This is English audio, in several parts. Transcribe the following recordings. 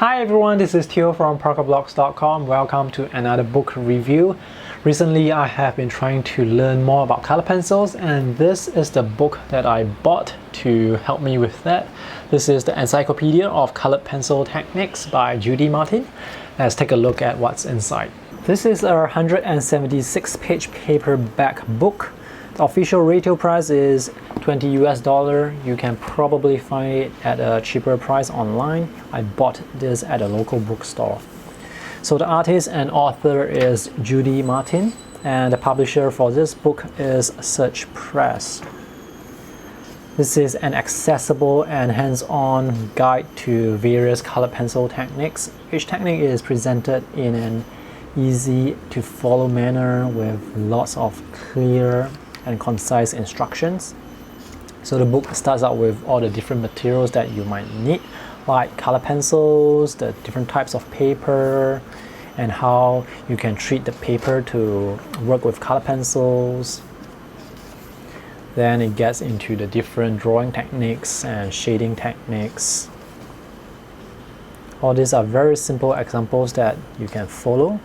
Hi everyone, this is Theo from parkerblocks.com. Welcome to another book review. Recently I have been trying to learn more about color pencils, and this is the book that I bought to help me with that. This is the Encyclopedia of Colored Pencil Techniques by Judy Martin. Let's take a look at what's inside. This is a 176-page paperback book. The official retail price is $20 US. You can probably find it at a cheaper price online. I bought this at a local bookstore. So the artist and author is Judy Martin, and the publisher for this book is Search Press. This is an accessible and hands-on guide to various color pencil techniques. Each technique is presented in an easy to follow manner with lots of clear and concise instructions. So the book starts out with all the different materials that you might need, like color pencils, the different types of paper, and how you can treat the paper to work with color pencils. Then it gets into the different drawing techniques and shading techniques. All these are very simple examples that you can follow.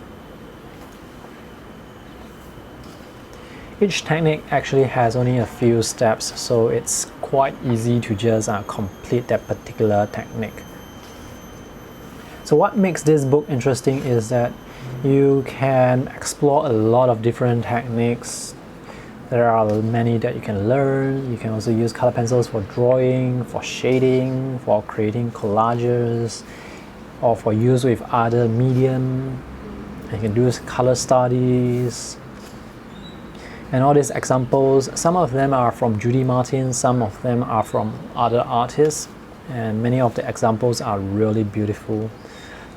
Each technique actually has only a few steps, so it's quite easy to just complete that particular technique. So what makes this book interesting is that you can explore a lot of different techniques. There are many that you can learn. You can also use color pencils for drawing, for shading, for creating collages, or for use with other medium. You can do color studies. And all these examples, some of them are from Judy Martin, some of them are from other artists, and many of the examples are really beautiful.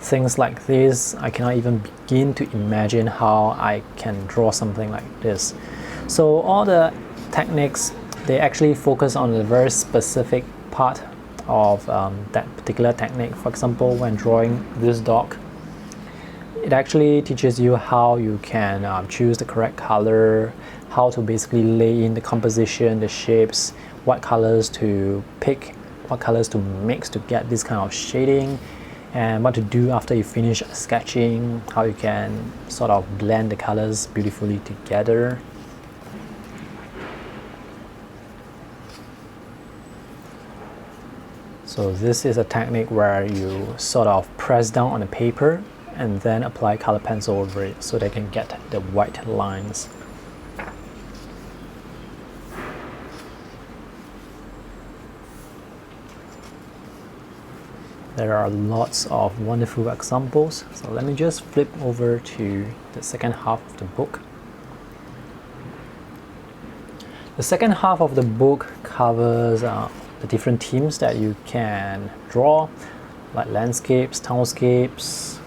Things like this, I cannot even begin to imagine how I can draw something like this. So all the techniques, they actually focus on a very specific part of that particular technique. For example, when drawing this dog, it actually teaches you how you can choose the correct color, how to basically lay in the composition, the shapes, what colors to pick, what colors to mix to get this kind of shading, and what to do after you finish sketching, how you can sort of blend the colors beautifully together. So this is a technique where you sort of press down on the paper and then apply color pencil over it so they can get the white lines. There are lots of wonderful examples, so let me just flip over to the second half of the book. The second half of the book covers the different themes that you can draw, like landscapes, townscapes,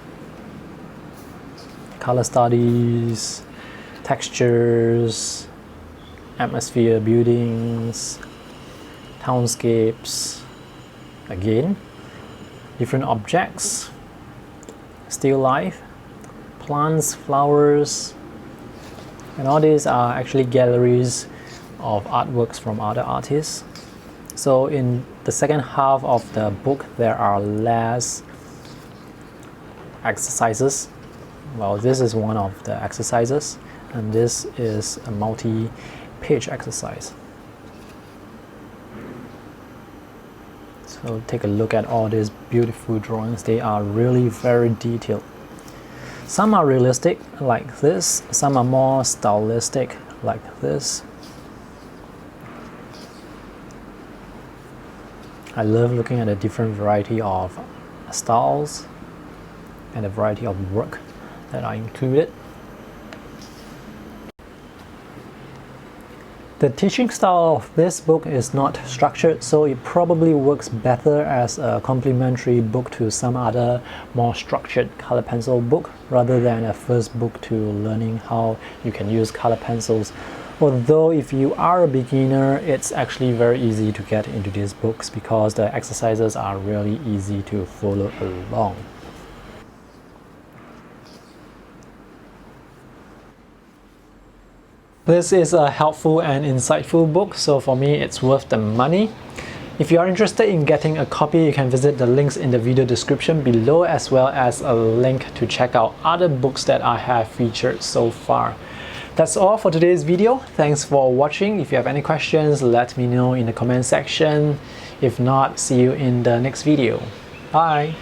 color studies, textures, atmosphere, buildings, townscapes, again, different objects, still life, plants, flowers, and all these are actually galleries of artworks from other artists. So in the second half of the book, there are less exercises. Well, this is one of the exercises, and this is a multi-page exercise. So take a look at all these beautiful drawings. They are really very detailed. Some are realistic, like this. Some are more stylistic, like this. I love looking at a different variety of styles and a variety of work that are included. The teaching style of this book is not structured, so it probably works better as a complementary book to some other more structured color pencil book rather than a first book to learning how you can use color pencils. Although if you are a beginner, it's actually very easy to get into these books because the exercises are really easy to follow along. This is a helpful and insightful book, so for me it's worth the money. If you are interested in getting a copy, you can visit the links in the video description below, as well as a link to check out other books that I have featured so far. That's all for today's video. Thanks for watching. If you have any questions, let me know in the comment section. If not, see you in the next video. Bye!